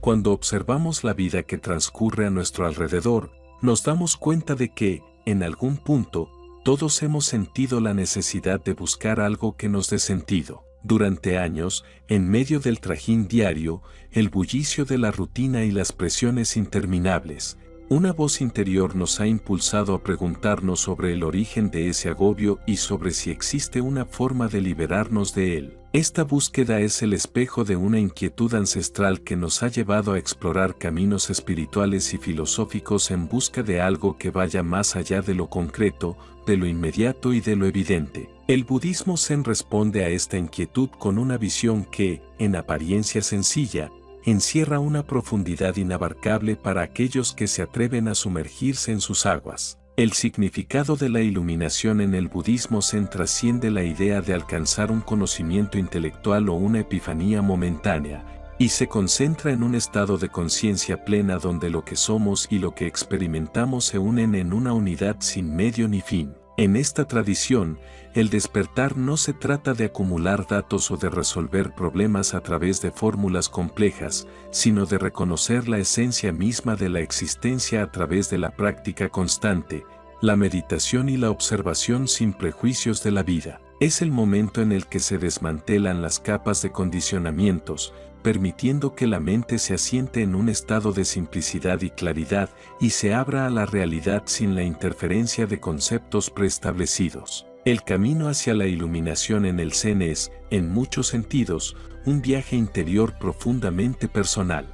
Cuando observamos la vida que transcurre a nuestro alrededor, nos damos cuenta de que, en algún punto, todos hemos sentido la necesidad de buscar algo que nos dé sentido. Durante años, en medio del trajín diario, el bullicio de la rutina y las presiones interminables, una voz interior nos ha impulsado a preguntarnos sobre el origen de ese agobio y sobre si existe una forma de liberarnos de él. Esta búsqueda es el espejo de una inquietud ancestral que nos ha llevado a explorar caminos espirituales y filosóficos en busca de algo que vaya más allá de lo concreto, de lo inmediato y de lo evidente. El budismo zen responde a esta inquietud con una visión que, en apariencia sencilla, encierra una profundidad inabarcable para aquellos que se atreven a sumergirse en sus aguas. El significado de la iluminación en el budismo zen trasciende la idea de alcanzar un conocimiento intelectual o una epifanía momentánea, y se concentra en un estado de conciencia plena donde lo que somos y lo que experimentamos se unen en una unidad sin medio ni fin. En esta tradición, el despertar no se trata de acumular datos o de resolver problemas a través de fórmulas complejas, sino de reconocer la esencia misma de la existencia a través de la práctica constante, la meditación y la observación sin prejuicios de la vida. Es el momento en el que se desmantelan las capas de condicionamientos, permitiendo que la mente se asiente en un estado de simplicidad y claridad y se abra a la realidad sin la interferencia de conceptos preestablecidos. El camino hacia la iluminación en el Zen es, en muchos sentidos, un viaje interior profundamente personal.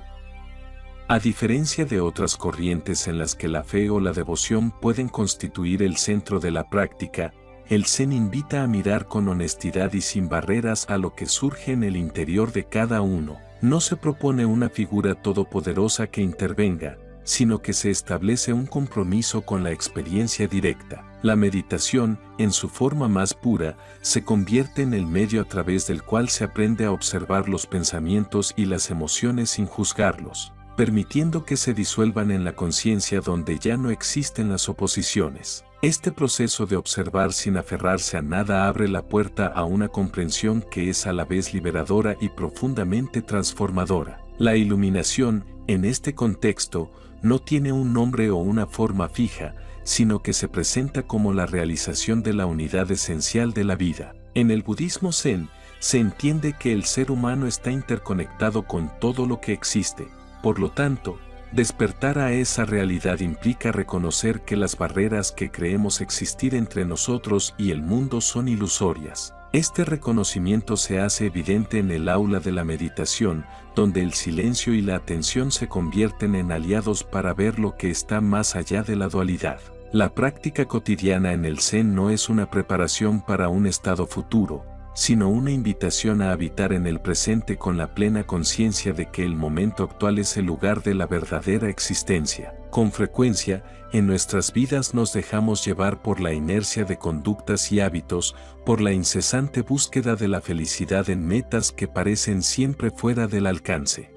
A diferencia de otras corrientes en las que la fe o la devoción pueden constituir el centro de la práctica, el Zen invita a mirar con honestidad y sin barreras a lo que surge en el interior de cada uno. No se propone una figura todopoderosa que intervenga, sino que se establece un compromiso con la experiencia directa. La meditación, en su forma más pura, se convierte en el medio a través del cual se aprende a observar los pensamientos y las emociones sin juzgarlos, permitiendo que se disuelvan en la conciencia donde ya no existen las oposiciones. Este proceso de observar sin aferrarse a nada abre la puerta a una comprensión que es a la vez liberadora y profundamente transformadora. La iluminación, en este contexto, no tiene un nombre o una forma fija, sino que se presenta como la realización de la unidad esencial de la vida. En el budismo zen, se entiende que el ser humano está interconectado con todo lo que existe. Por lo tanto, despertar a esa realidad implica reconocer que las barreras que creemos existir entre nosotros y el mundo son ilusorias. Este reconocimiento se hace evidente en el aula de la meditación, donde el silencio y la atención se convierten en aliados para ver lo que está más allá de la dualidad. La práctica cotidiana en el Zen no es una preparación para un estado futuro, sino una invitación a habitar en el presente con la plena conciencia de que el momento actual es el lugar de la verdadera existencia. Con frecuencia, en nuestras vidas nos dejamos llevar por la inercia de conductas y hábitos, por la incesante búsqueda de la felicidad en metas que parecen siempre fuera del alcance.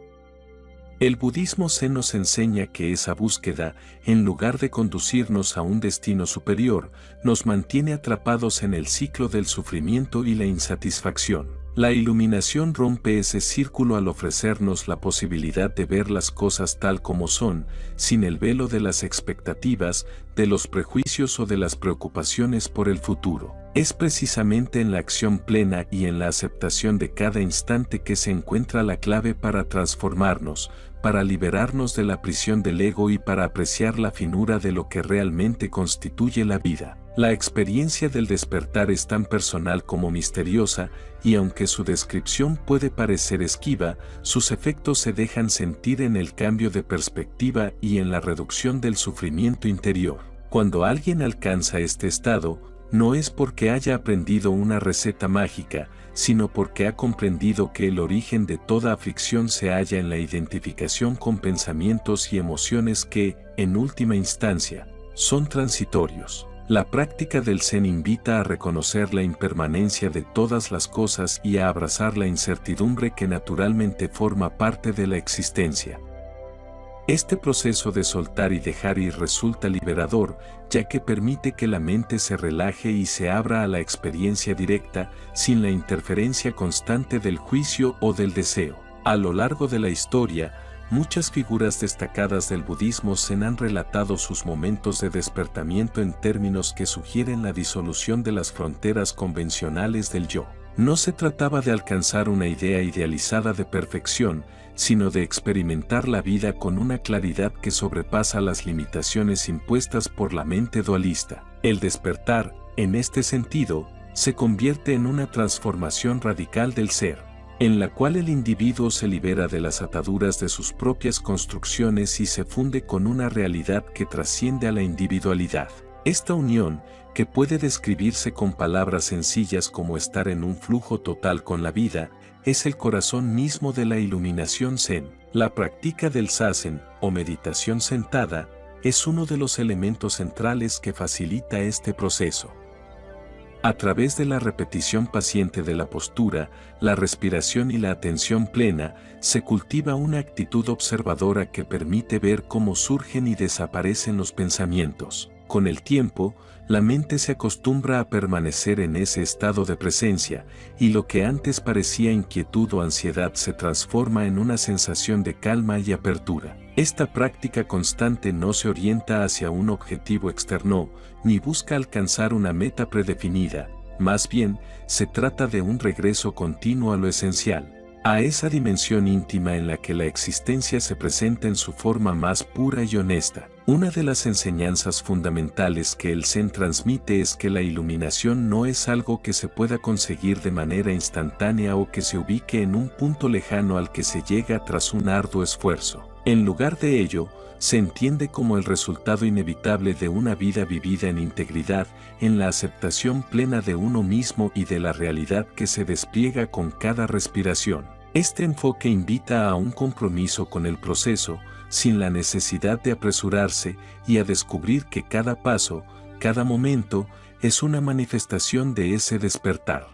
El budismo zen nos enseña que esa búsqueda, en lugar de conducirnos a un destino superior, nos mantiene atrapados en el ciclo del sufrimiento y la insatisfacción. La iluminación rompe ese círculo al ofrecernos la posibilidad de ver las cosas tal como son, sin el velo de las expectativas, de los prejuicios o de las preocupaciones por el futuro. Es precisamente en la acción plena y en la aceptación de cada instante que se encuentra la clave para transformarnos, para liberarnos de la prisión del ego y para apreciar la finura de lo que realmente constituye la vida. La experiencia del despertar es tan personal como misteriosa, y aunque su descripción puede parecer esquiva, sus efectos se dejan sentir en el cambio de perspectiva y en la reducción del sufrimiento interior. Cuando alguien alcanza este estado, no es porque haya aprendido una receta mágica, sino porque ha comprendido que el origen de toda aflicción se halla en la identificación con pensamientos y emociones que, en última instancia, son transitorios. La práctica del Zen invita a reconocer la impermanencia de todas las cosas y a abrazar la incertidumbre que naturalmente forma parte de la existencia. Este proceso de soltar y dejar ir resulta liberador, ya que permite que la mente se relaje y se abra a la experiencia directa, sin la interferencia constante del juicio o del deseo. A lo largo de la historia, Muchas figuras destacadas del budismo zen han relatado sus momentos de despertamiento en términos que sugieren la disolución de las fronteras convencionales del yo. No se trataba de alcanzar una idea idealizada de perfección, sino de experimentar la vida con una claridad que sobrepasa las limitaciones impuestas por la mente dualista. El despertar, en este sentido, se convierte en una transformación radical del ser, en la cual el individuo se libera de las ataduras de sus propias construcciones y se funde con una realidad que trasciende a la individualidad. Esta unión, que puede describirse con palabras sencillas como estar en un flujo total con la vida, es el corazón mismo de la iluminación zen. La práctica del zazen, o meditación sentada, es uno de los elementos centrales que facilita este proceso. A través de la repetición paciente de la postura, la respiración y la atención plena, se cultiva una actitud observadora que permite ver cómo surgen y desaparecen los pensamientos. Con el tiempo, la mente se acostumbra a permanecer en ese estado de presencia, y lo que antes parecía inquietud o ansiedad se transforma en una sensación de calma y apertura. Esta práctica constante no se orienta hacia un objetivo externo, ni busca alcanzar una meta predefinida, más bien, se trata de un regreso continuo a lo esencial, a esa dimensión íntima en la que la existencia se presenta en su forma más pura y honesta. Una de las enseñanzas fundamentales que el Zen transmite es que la iluminación no es algo que se pueda conseguir de manera instantánea o que se ubique en un punto lejano al que se llega tras un arduo esfuerzo. En lugar de ello, se entiende como el resultado inevitable de una vida vivida en integridad, en la aceptación plena de uno mismo y de la realidad que se despliega con cada respiración. Este enfoque invita a un compromiso con el proceso, sin la necesidad de apresurarse, y a descubrir que cada paso, cada momento, es una manifestación de ese despertar.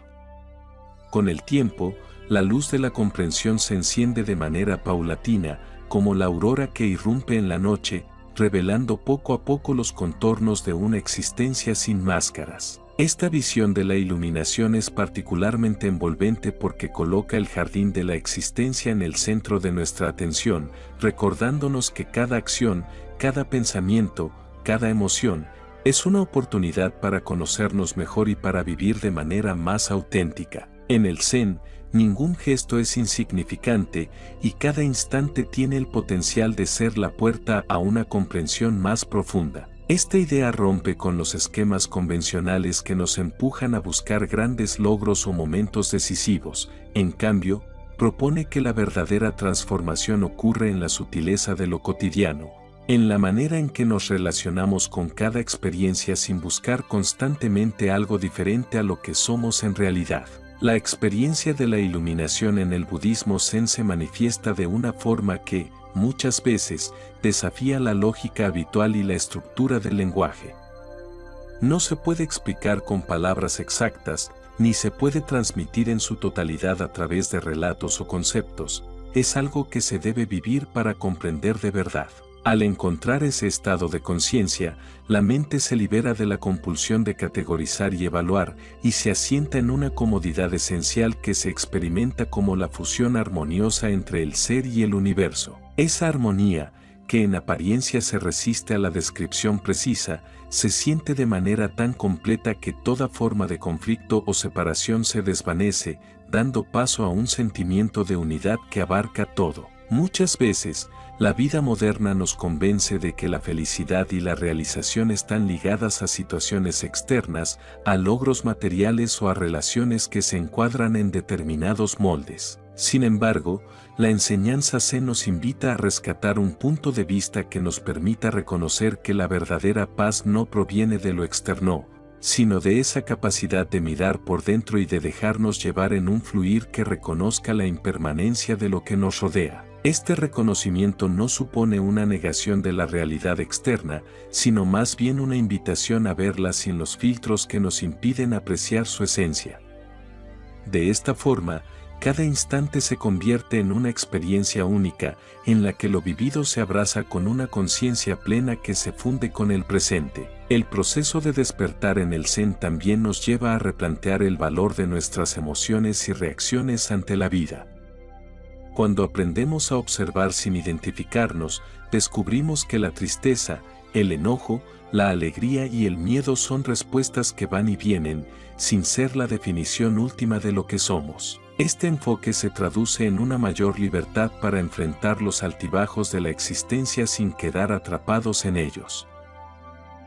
Con el tiempo, la luz de la comprensión se enciende de manera paulatina, como la aurora que irrumpe en la noche, revelando poco a poco los contornos de una existencia sin máscaras. Esta visión de la iluminación es particularmente envolvente porque coloca el jardín de la existencia en el centro de nuestra atención, recordándonos que cada acción, cada pensamiento, cada emoción, es una oportunidad para conocernos mejor y para vivir de manera más auténtica. En el Zen, ningún gesto es insignificante y cada instante tiene el potencial de ser la puerta a una comprensión más profunda. Esta idea rompe con los esquemas convencionales que nos empujan a buscar grandes logros o momentos decisivos. En cambio, propone que la verdadera transformación ocurre en la sutileza de lo cotidiano, en la manera en que nos relacionamos con cada experiencia sin buscar constantemente algo diferente a lo que somos en realidad. La experiencia de la iluminación en el budismo zen se manifiesta de una forma que, muchas veces, desafía la lógica habitual y la estructura del lenguaje. No se puede explicar con palabras exactas, ni se puede transmitir en su totalidad a través de relatos o conceptos, es algo que se debe vivir para comprender de verdad. Al encontrar ese estado de conciencia, la mente se libera de la compulsión de categorizar y evaluar, y se asienta en una comodidad esencial que se experimenta como la fusión armoniosa entre el ser y el universo. Esa armonía, que en apariencia se resiste a la descripción precisa, se siente de manera tan completa que toda forma de conflicto o separación se desvanece, dando paso a un sentimiento de unidad que abarca todo. Muchas veces, la vida moderna nos convence de que la felicidad y la realización están ligadas a situaciones externas, a logros materiales o a relaciones que se encuadran en determinados moldes. Sin embargo, la enseñanza zen nos invita a rescatar un punto de vista que nos permita reconocer que la verdadera paz no proviene de lo externo, sino de esa capacidad de mirar por dentro y de dejarnos llevar en un fluir que reconozca la impermanencia de lo que nos rodea. Este reconocimiento no supone una negación de la realidad externa, sino más bien una invitación a verla sin los filtros que nos impiden apreciar su esencia. De esta forma, cada instante se convierte en una experiencia única, en la que lo vivido se abraza con una conciencia plena que se funde con el presente. El proceso de despertar en el Zen también nos lleva a replantear el valor de nuestras emociones y reacciones ante la vida. Cuando aprendemos a observar sin identificarnos, descubrimos que la tristeza, el enojo, la alegría y el miedo son respuestas que van y vienen, sin ser la definición última de lo que somos. Este enfoque se traduce en una mayor libertad para enfrentar los altibajos de la existencia sin quedar atrapados en ellos.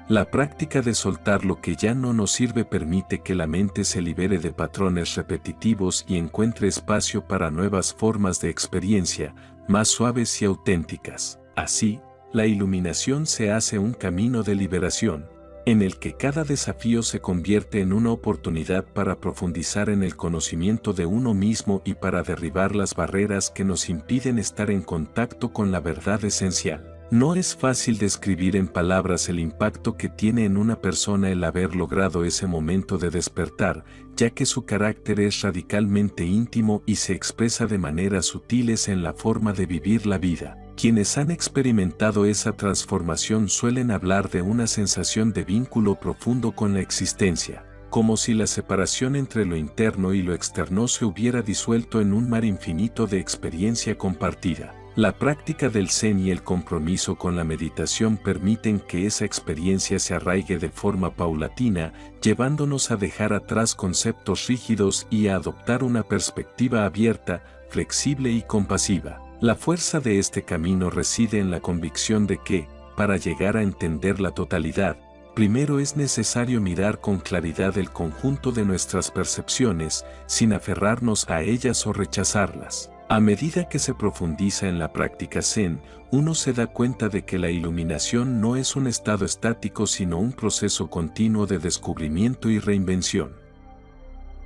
La práctica de soltar lo que ya no nos sirve permite que la mente se libere de patrones repetitivos y encuentre espacio para nuevas formas de experiencia, más suaves y auténticas. Así, la iluminación se hace un camino de liberación, en el que cada desafío se convierte en una oportunidad para profundizar en el conocimiento de uno mismo y para derribar las barreras que nos impiden estar en contacto con la verdad esencial. No es fácil describir en palabras el impacto que tiene en una persona el haber logrado ese momento de despertar, ya que su carácter es radicalmente íntimo y se expresa de maneras sutiles en la forma de vivir la vida. Quienes han experimentado esa transformación suelen hablar de una sensación de vínculo profundo con la existencia, como si la separación entre lo interno y lo externo se hubiera disuelto en un mar infinito de experiencia compartida. La práctica del Zen y el compromiso con la meditación permiten que esa experiencia se arraigue de forma paulatina, llevándonos a dejar atrás conceptos rígidos y a adoptar una perspectiva abierta, flexible y compasiva. La fuerza de este camino reside en la convicción de que, para llegar a entender la totalidad, primero es necesario mirar con claridad el conjunto de nuestras percepciones, sin aferrarnos a ellas o rechazarlas. A medida que se profundiza en la práctica Zen, uno se da cuenta de que la iluminación no es un estado estático sino un proceso continuo de descubrimiento y reinvención.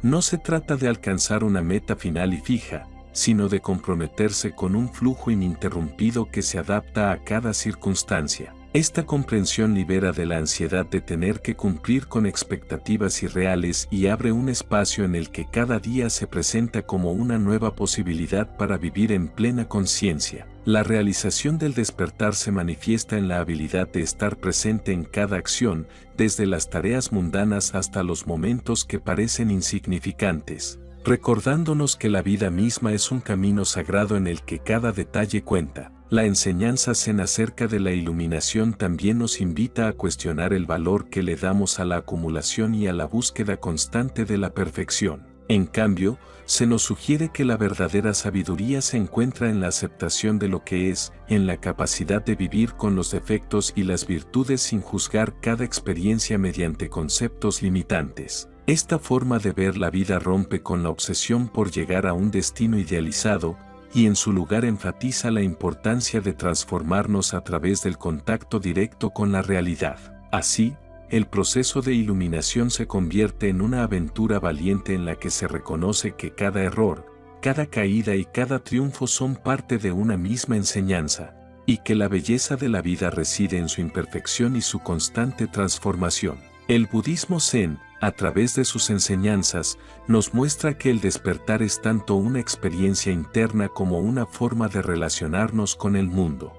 No se trata de alcanzar una meta final y fija, sino de comprometerse con un flujo ininterrumpido que se adapta a cada circunstancia. Esta comprensión libera de la ansiedad de tener que cumplir con expectativas irreales y abre un espacio en el que cada día se presenta como una nueva posibilidad para vivir en plena conciencia. La realización del despertar se manifiesta en la habilidad de estar presente en cada acción, desde las tareas mundanas hasta los momentos que parecen insignificantes, recordándonos que la vida misma es un camino sagrado en el que cada detalle cuenta. La enseñanza Zen acerca de la iluminación también nos invita a cuestionar el valor que le damos a la acumulación y a la búsqueda constante de la perfección. En cambio, se nos sugiere que la verdadera sabiduría se encuentra en la aceptación de lo que es, en la capacidad de vivir con los defectos y las virtudes sin juzgar cada experiencia mediante conceptos limitantes. Esta forma de ver la vida rompe con la obsesión por llegar a un destino idealizado, y en su lugar enfatiza la importancia de transformarnos a través del contacto directo con la realidad. Así, el proceso de iluminación se convierte en una aventura valiente en la que se reconoce que cada error, cada caída y cada triunfo son parte de una misma enseñanza, y que la belleza de la vida reside en su imperfección y su constante transformación. El budismo Zen, a través de sus enseñanzas, nos muestra que el despertar es tanto una experiencia interna como una forma de relacionarnos con el mundo.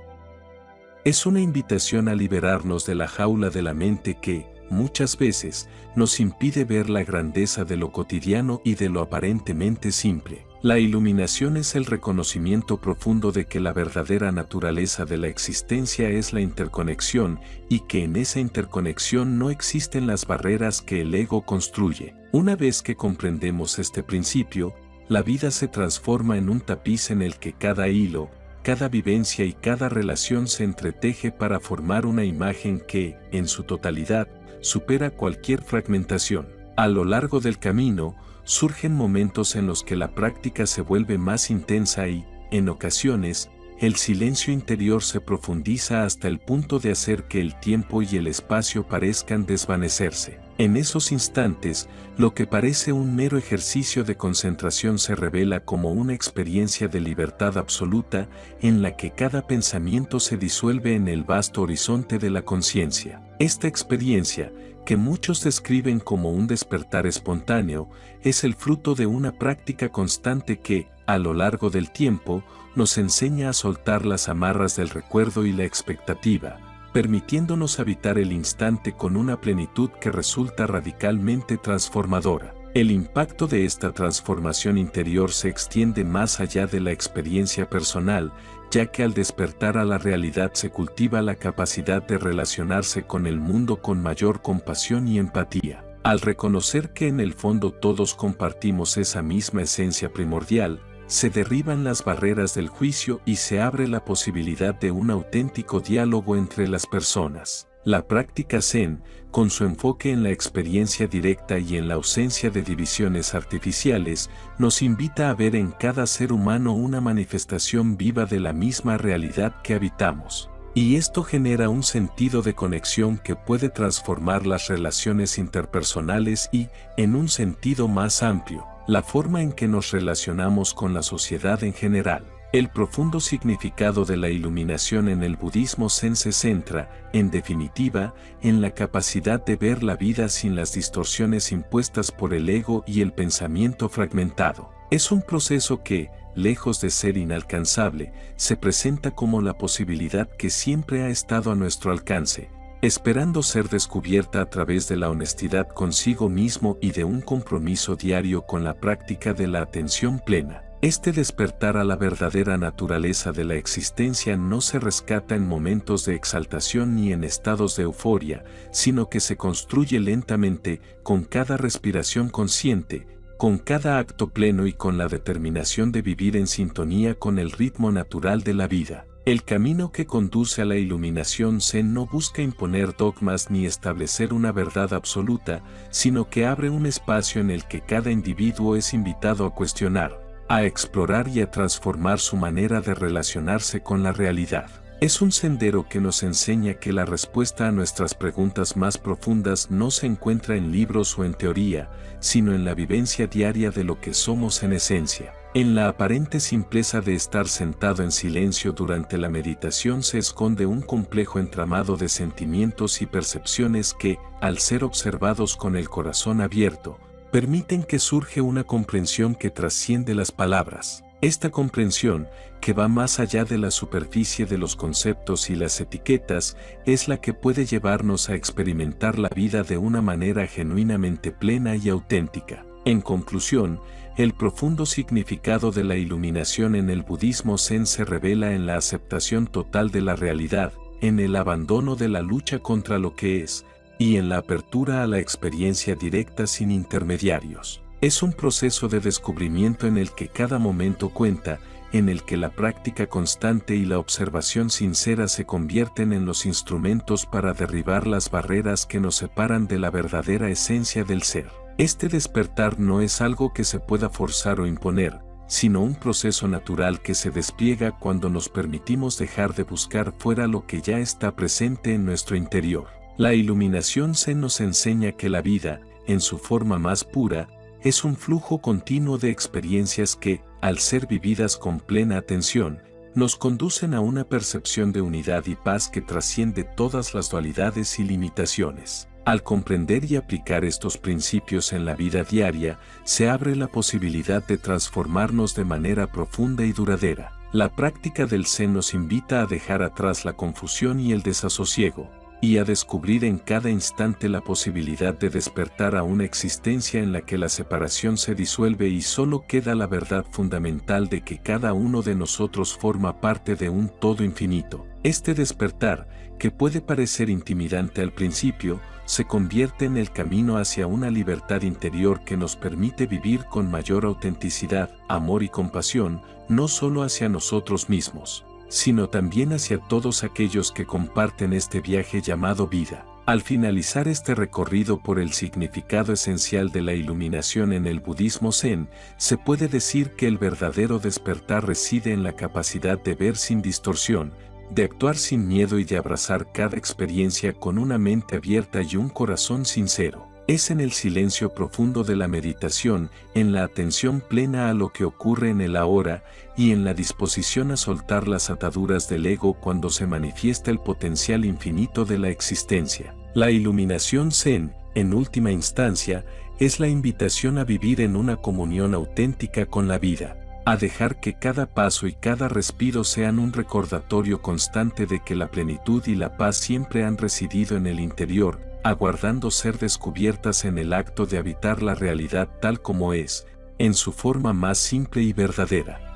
Es una invitación a liberarnos de la jaula de la mente que, muchas veces, nos impide ver la grandeza de lo cotidiano y de lo aparentemente simple. La iluminación es el reconocimiento profundo de que la verdadera naturaleza de la existencia es la interconexión y que en esa interconexión no existen las barreras que el ego construye. Una vez que comprendemos este principio, la vida se transforma en un tapiz en el que cada hilo, cada vivencia y cada relación se entreteje para formar una imagen que, en su totalidad, supera cualquier fragmentación. A lo largo del camino, surgen momentos en los que la práctica se vuelve más intensa y, en ocasiones, el silencio interior se profundiza hasta el punto de hacer que el tiempo y el espacio parezcan desvanecerse. En esos instantes, lo que parece un mero ejercicio de concentración se revela como una experiencia de libertad absoluta en la que cada pensamiento se disuelve en el vasto horizonte de la conciencia. Esta experiencia, que muchos describen como un despertar espontáneo, es el fruto de una práctica constante que, a lo largo del tiempo, nos enseña a soltar las amarras del recuerdo y la expectativa, permitiéndonos habitar el instante con una plenitud que resulta radicalmente transformadora. El impacto de esta transformación interior se extiende más allá de la experiencia personal, ya que al despertar a la realidad se cultiva la capacidad de relacionarse con el mundo con mayor compasión y empatía. Al reconocer que en el fondo todos compartimos esa misma esencia primordial, se derriban las barreras del juicio y se abre la posibilidad de un auténtico diálogo entre las personas. La práctica Zen, con su enfoque en la experiencia directa y en la ausencia de divisiones artificiales, nos invita a ver en cada ser humano una manifestación viva de la misma realidad que habitamos. Y esto genera un sentido de conexión que puede transformar las relaciones interpersonales y, en un sentido más amplio, la forma en que nos relacionamos con la sociedad en general. El profundo significado de la iluminación en el budismo Zen se centra, en definitiva, en la capacidad de ver la vida sin las distorsiones impuestas por el ego y el pensamiento fragmentado. Es un proceso que, lejos de ser inalcanzable, se presenta como la posibilidad que siempre ha estado a nuestro alcance, esperando ser descubierta a través de la honestidad consigo mismo y de un compromiso diario con la práctica de la atención plena. Este despertar a la verdadera naturaleza de la existencia no se rescata en momentos de exaltación ni en estados de euforia, sino que se construye lentamente, con cada respiración consciente, con cada acto pleno y con la determinación de vivir en sintonía con el ritmo natural de la vida. El camino que conduce a la iluminación Zen no busca imponer dogmas ni establecer una verdad absoluta, sino que abre un espacio en el que cada individuo es invitado a cuestionar, a explorar y a transformar su manera de relacionarse con la realidad. Es un sendero que nos enseña que la respuesta a nuestras preguntas más profundas no se encuentra en libros o en teoría, sino en la vivencia diaria de lo que somos en esencia. En la aparente simpleza de estar sentado en silencio durante la meditación se esconde un complejo entramado de sentimientos y percepciones que, al ser observados con el corazón abierto, permiten que surge una comprensión que trasciende las palabras. Esta comprensión, que va más allá de la superficie de los conceptos y las etiquetas, es la que puede llevarnos a experimentar la vida de una manera genuinamente plena y auténtica. En conclusión, el profundo significado de la iluminación en el budismo Zen se revela en la aceptación total de la realidad, en el abandono de la lucha contra lo que es, y en la apertura a la experiencia directa sin intermediarios. Es un proceso de descubrimiento en el que cada momento cuenta, en el que la práctica constante y la observación sincera se convierten en los instrumentos para derribar las barreras que nos separan de la verdadera esencia del ser. Este despertar no es algo que se pueda forzar o imponer, sino un proceso natural que se despliega cuando nos permitimos dejar de buscar fuera lo que ya está presente en nuestro interior. La iluminación Zen nos enseña que la vida, en su forma más pura, es un flujo continuo de experiencias que, al ser vividas con plena atención, nos conducen a una percepción de unidad y paz que trasciende todas las dualidades y limitaciones. Al comprender y aplicar estos principios en la vida diaria, se abre la posibilidad de transformarnos de manera profunda y duradera. La práctica del Zen nos invita a dejar atrás la confusión y el desasosiego, y a descubrir en cada instante la posibilidad de despertar a una existencia en la que la separación se disuelve y solo queda la verdad fundamental de que cada uno de nosotros forma parte de un todo infinito. Este despertar, que puede parecer intimidante al principio, se convierte en el camino hacia una libertad interior que nos permite vivir con mayor autenticidad, amor y compasión, no solo hacia nosotros mismos, sino también hacia todos aquellos que comparten este viaje llamado vida. Al finalizar este recorrido por el significado esencial de la iluminación en el budismo Zen, se puede decir que el verdadero despertar reside en la capacidad de ver sin distorsión, de actuar sin miedo y de abrazar cada experiencia con una mente abierta y un corazón sincero. Es en el silencio profundo de la meditación, en la atención plena a lo que ocurre en el ahora y en la disposición a soltar las ataduras del ego cuando se manifiesta el potencial infinito de la existencia. La iluminación Zen, en última instancia, es la invitación a vivir en una comunión auténtica con la vida, a dejar que cada paso y cada respiro sean un recordatorio constante de que la plenitud y la paz siempre han residido en el interior, aguardando ser descubiertas en el acto de habitar la realidad tal como es, en su forma más simple y verdadera.